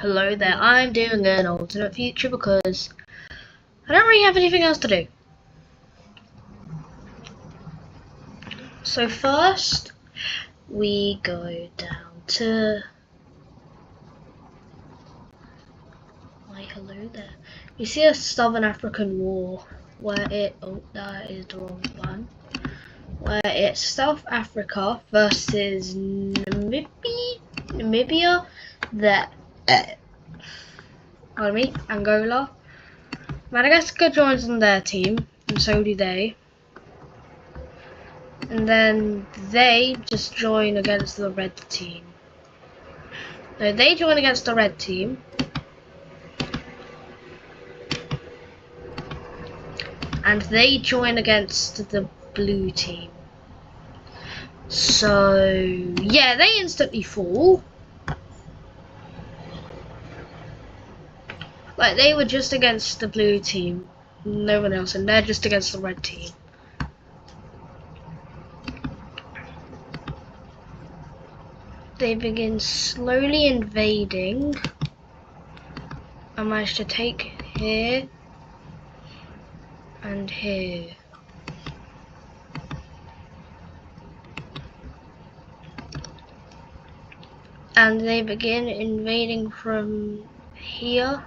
Hello there, I'm doing an alternate future because I don't really have anything else to do. So first, we go down to... hello there. You see a Southern African war where it... oh, that is the wrong one. Where it's South Africa versus Namibia, Angola. Madagascar joins on their team, and so do they. And then they just join against the red team. No, they join against the red team. And they join against the blue team. So, yeah, they instantly fall. Like, they were just against the blue team. No one else, and they're just against the red team. They begin slowly invading. I managed to take here and here. And they begin invading from here.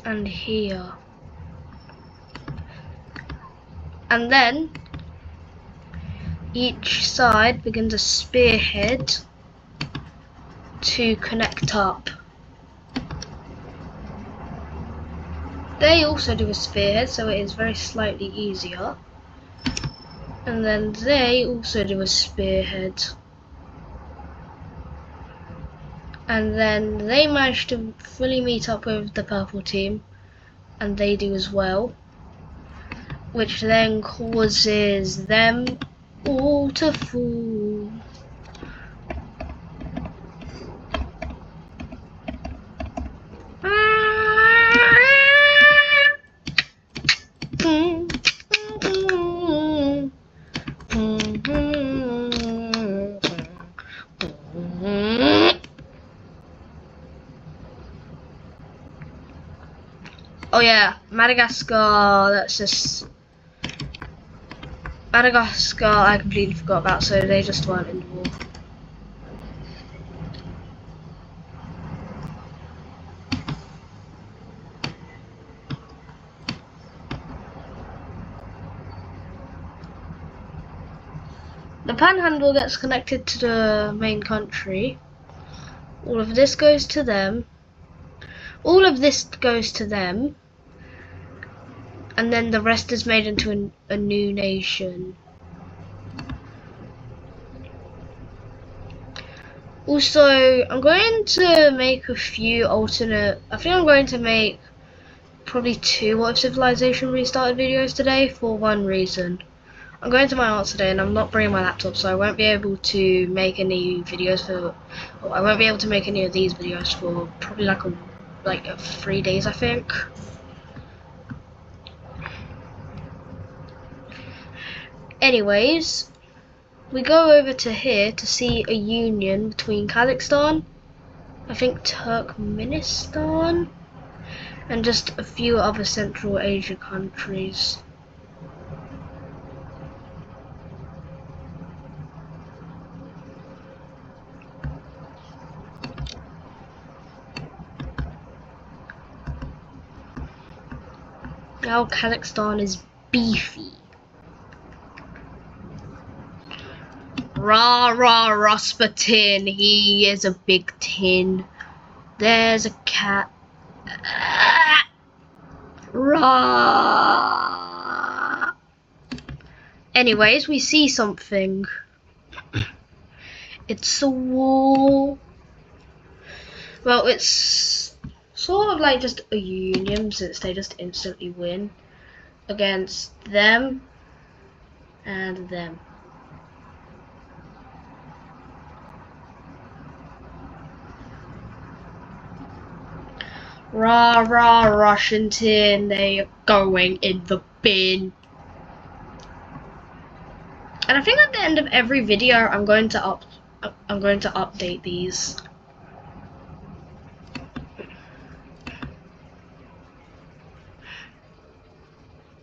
And here. And then each side begins a spearhead to connect up. They also do a spearhead, so it is very slightly easier. And then they also do a spearhead. And then they manage to fully meet up with the purple team, and they do as well. Which then causes them all to fall. Oh yeah, Madagascar, that's just... Madagascar I completely forgot about, so they just weren't in the war. The Panhandle gets connected to the main country. All of this goes to them. All of this goes to them. And then the rest is made into a new nation. Also, I'm going to make a few alternate... I think I'm going to make probably 2 What If Civilization Restarted videos today for one reason. I'm going to my aunt's today and I'm not bringing my laptop, so I won't be able to make any videos for... I won't be able to make any of these videos for probably like 3 days, I think. Anyways, we go over to here to see a union between Kazakhstan, I think Turkmenistan, and just a few other Central Asia countries. Now Kazakhstan is beefy. Rah rah Rasputin, he is a big tin. There's a cat. Rah. Anyways, we see something. It's a war. Well, it's sort of like just a union, since they just instantly win against them and them. Rah rah Russian tin, they are going in the bin. And I think at the end of every video I'm going to I'm going to update these.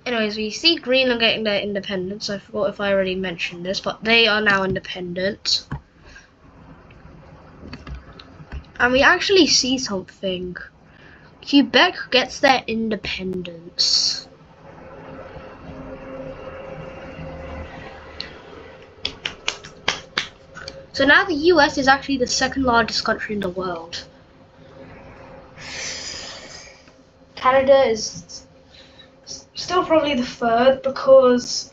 Anyways, we see Greenland getting their independence. I forgot if I already mentioned this, but they are now independent. And we actually see something. Quebec gets their independence. So now the US is actually the second largest country in the world. Canada is still probably the third because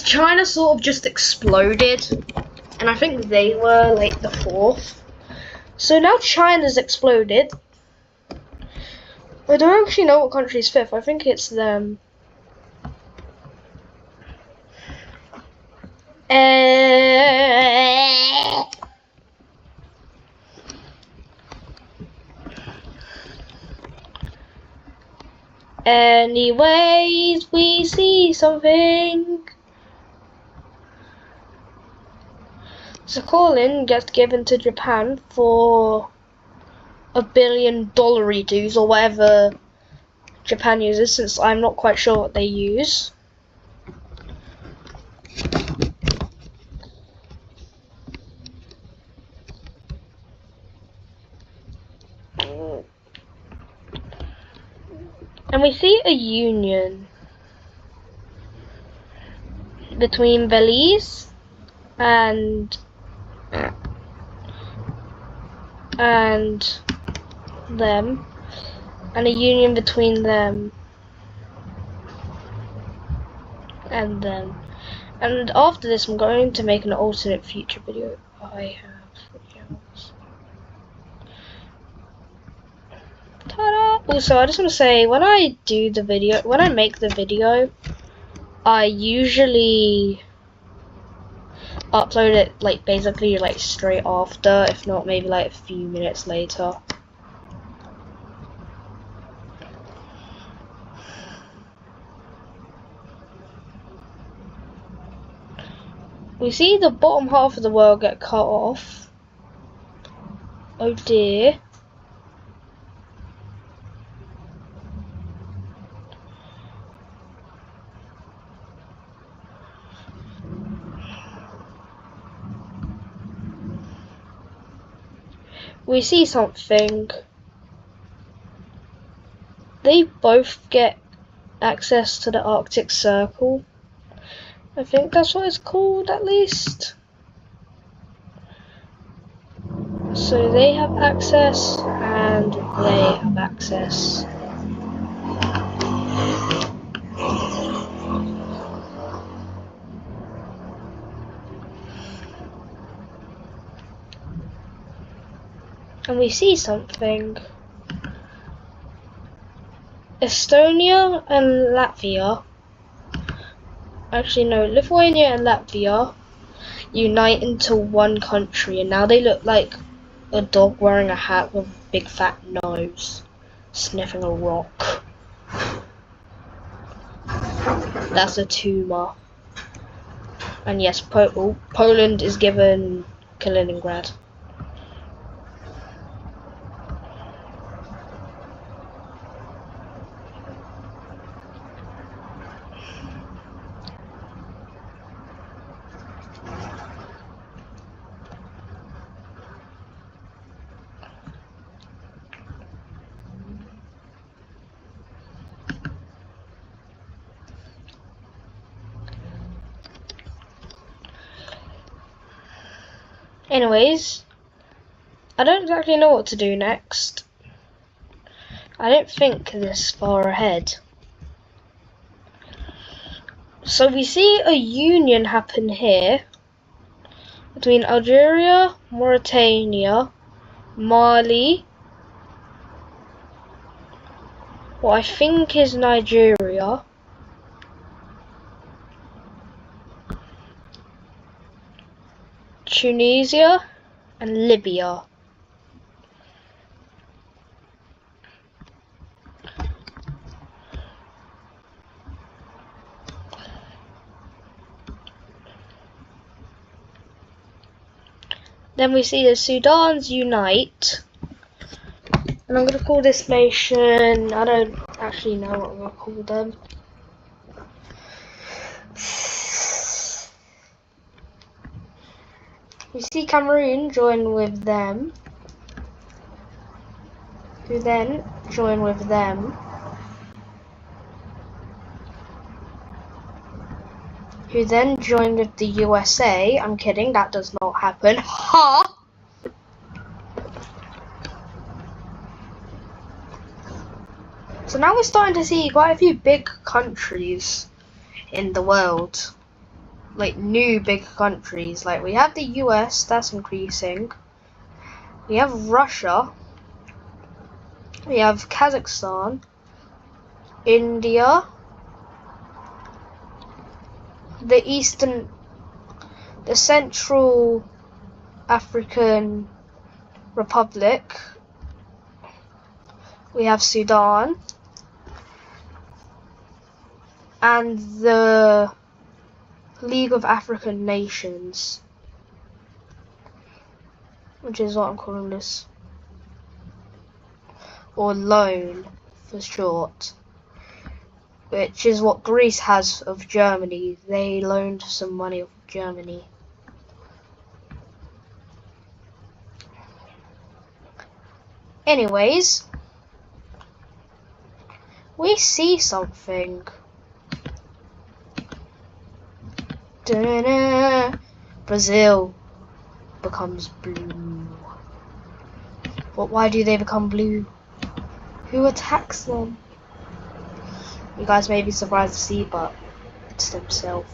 China sort of just exploded, and I think they were like the fourth. So now China's exploded. I don't actually know what country is fifth. I think it's them. Anyways, we see something. Sakhalin gets given to Japan for $1 billion dues or whatever Japan uses, since I'm not quite sure what they use. And we see a union between Belize and them, and a union between them and them. And after this, I'm going to make an alternate future video. I have 3 hours. Ta-da! Also, I just want to say, when I make the video, I usually upload it like basically like straight after, if not maybe like a few minutes later. We see the bottom half of the world get cut off. Oh dear. We see something. They both get access to the Arctic Circle. I think that's what it's called, at least. So they have access, and they have access. And we see something. Estonia and Latvia, actually no, Lithuania and Latvia unite into one country, and now they look like a dog wearing a hat with a big fat nose, sniffing a rock. That's a tumor. And yes, Poland is given Kaliningrad. Anyways, I don't exactly know what to do next. I don't think this far ahead. So we see a union happen here between Algeria, Mauritania, Mali, what I think is Nigeria, Tunisia, and Libya. Then we see the Sudans unite. And I'm going to call this nation, I don't actually know what I'm going to call them. We see Cameroon join with them, who then join with them, who then join with the USA. I'm kidding, that does not happen. Ha! So now we're starting to see quite a few big countries in the world. Like new big countries. Like we have the US, that's increasing. We have Russia. We have Kazakhstan. India. The Central African Republic. We have Sudan. And the League of African Nations, which is what I'm calling this, or loan for short, which is what Greece has of Germany. They loaned some money of Germany. Anyways, we see something. Da-da-da. Brazil becomes blue. But why do they become blue? Who attacks them? You guys may be surprised to see, but it's themselves.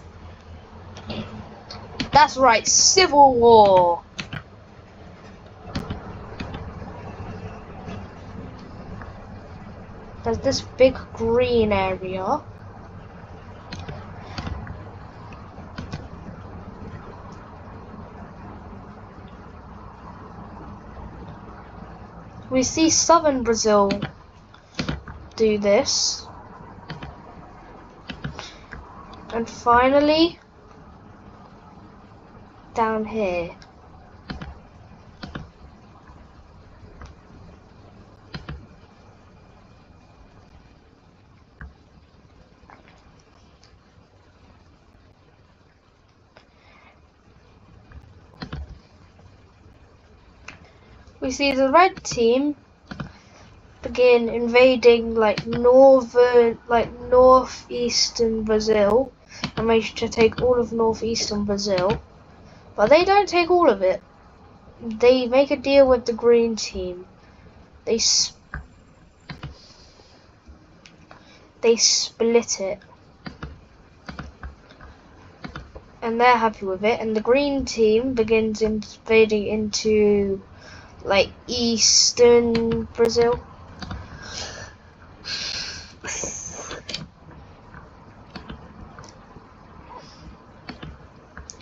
That's right, civil war. There's this big green area. We see southern Brazil do this. And finally, down here. We see the red team begin invading like northeastern Brazil and manage to take all of northeastern Brazil, but they don't take all of it. They make a deal with the green team. They split it, and they're happy with it. And the green team begins invading into like eastern Brazil.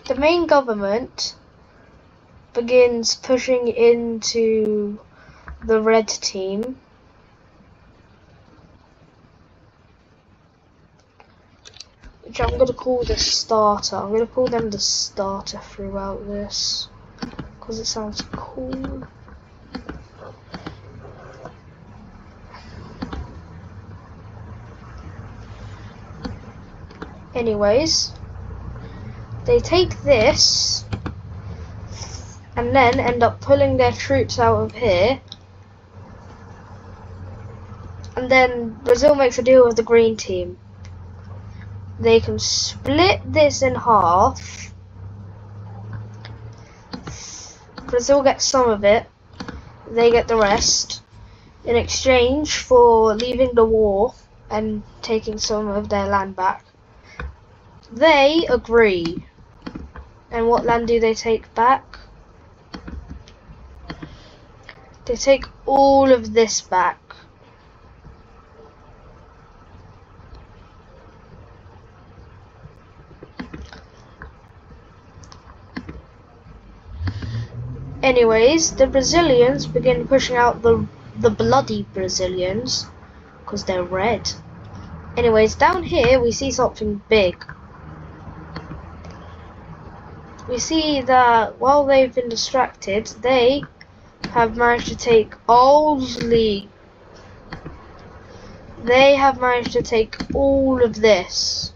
The main government begins pushing into the red team. Which I'm going to call the starter. I'm going to call them the starter throughout this, because it sounds cool. Anyways, they take this and then end up pulling their troops out of here. And then Brazil makes a deal with the green team. They can split this in half. Brazil gets some of it. They get the rest. In exchange for leaving the war and taking some of their land back. They agree. And what land do they take back? They take all of this back. Anyways, the Brazilians begin pushing out the bloody Brazilians because they're red. Anyways, down here we see something big. we see that while they've been distracted, they have managed to take Olsley. They have managed to take all of this.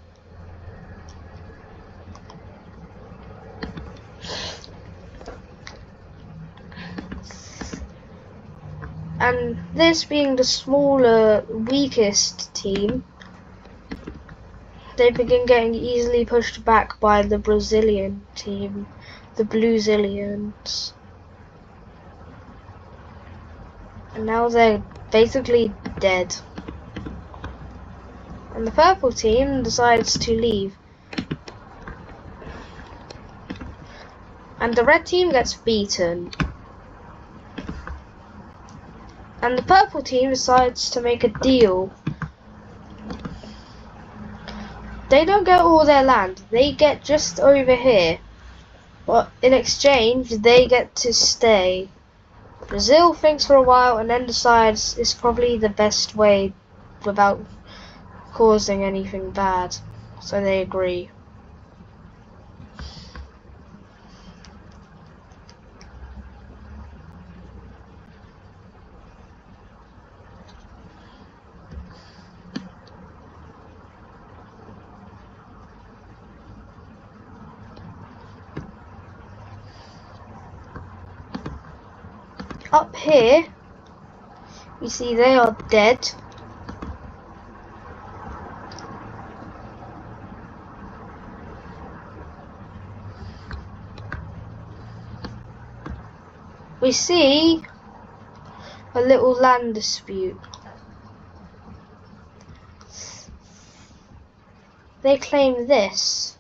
And this being the smaller, weakest team, they begin getting easily pushed back by the Brazilian team, the Bluezilians. And now they're basically dead. And the purple team decides to leave. And the red team gets beaten. And the purple team decides to make a deal. They don't get all their land, they get just over here. But in exchange, they get to stay. Brazil thinks for a while and then decides it's probably the best way without causing anything bad. So they agree. Up here, you see they are dead. We see a little land dispute. They claim this.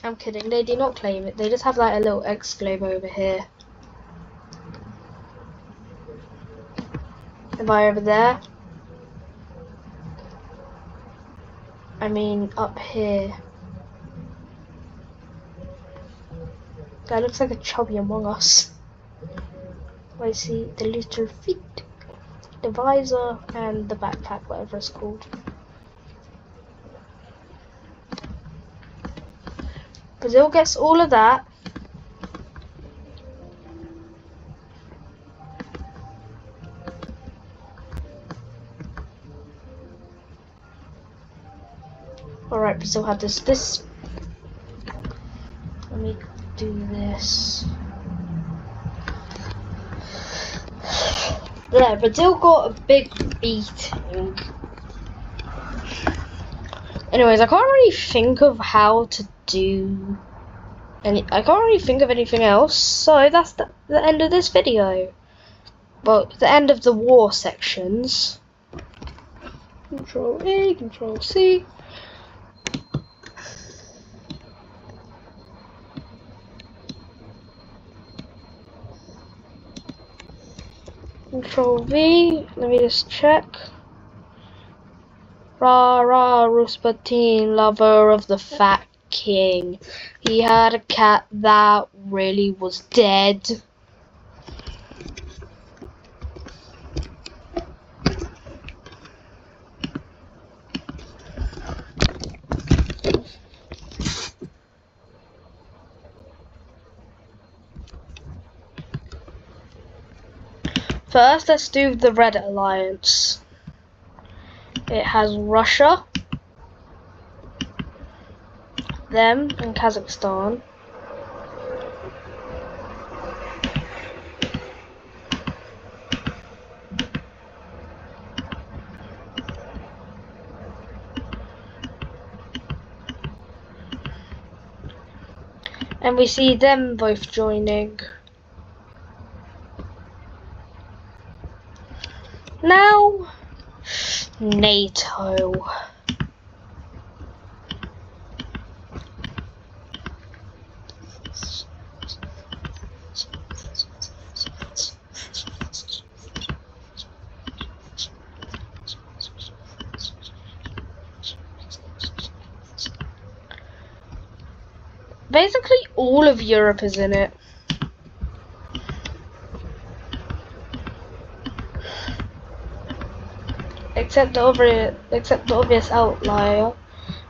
I'm kidding, they do not claim it, they just have like a little exclave over here. Am I over there? I mean up here. That looks like a chubby Among Us. I see the little feet, the visor and the backpack, whatever it's called. Brazil gets all of that. Alright, Brazil had this. Let me do this. Yeah, Brazil got a big beating. Anyways, I can't really think of how to do I can't really think of anything else, so that's the end of this video. Well, the end of the war sections. Control A, Control C. Control V, let me just check. Rah rah, Rasputin, lover of the fat king. He had a cat that really was dead. First, let's do the Red Alliance. It has Russia, them, and Kazakhstan. And we see them both joining. Now, NATO. Basically, all of Europe is in it. except the obvious outlier,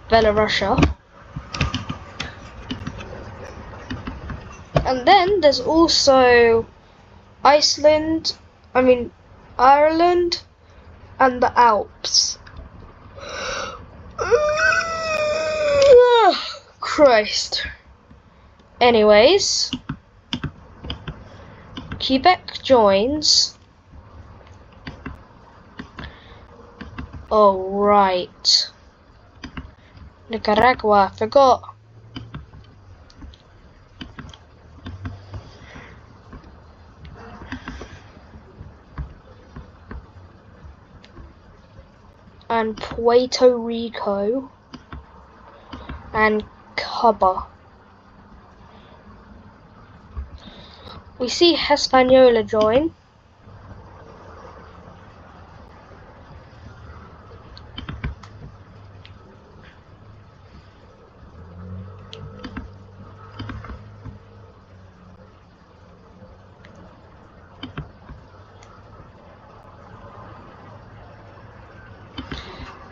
Belarusia. And then there's also Ireland, and the Alps. Christ. Anyways, Quebec joins. Oh, right. Nicaragua, I forgot. And Puerto Rico. And Cuba. We see Hispaniola join.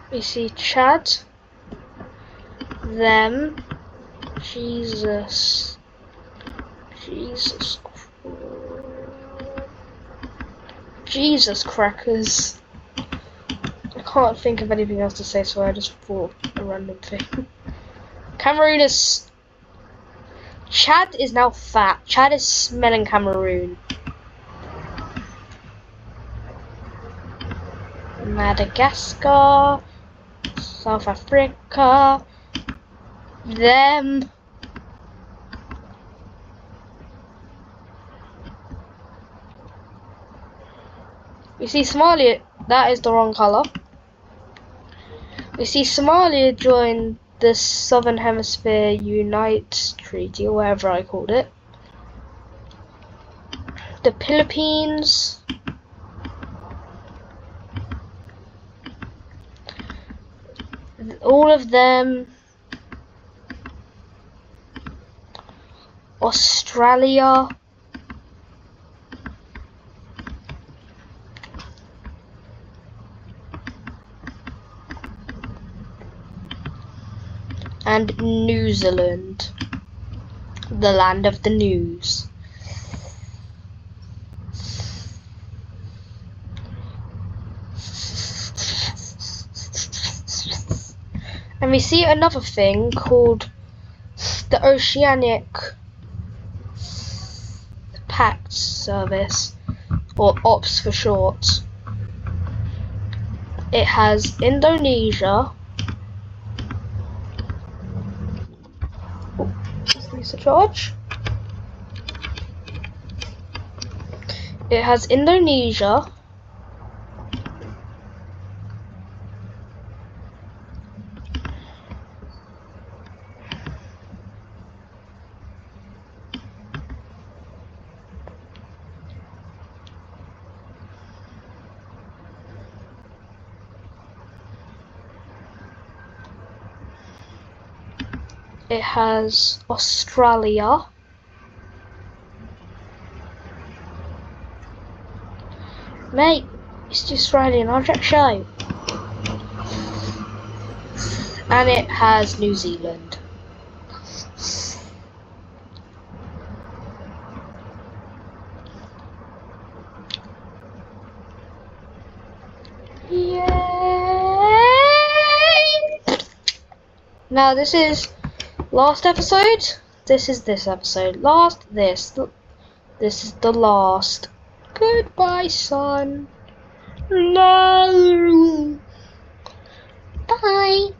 We see Chad, them, Jesus crackers. I can't think of anything else to say, so I just thought a random thing. Cameroon is... Chad is now fat. Chad is smelling Cameroon. Madagascar, South Africa, them. We see Somalia, that is the wrong colour. We see Somalia join the Southern Hemisphere Unite Treaty, or whatever I called it. The Philippines. All of them. Australia. And New Zealand, the land of the news. And we see another thing called the Oceanic Pact Service, or OPS for short. It has Indonesia. Please the charge. It has Indonesia. It has Australia. Mate, it's the Australian object show. And it has New Zealand. Yay! Now this is last episode. This is this episode. This is the last. Goodbye, son. No. Bye.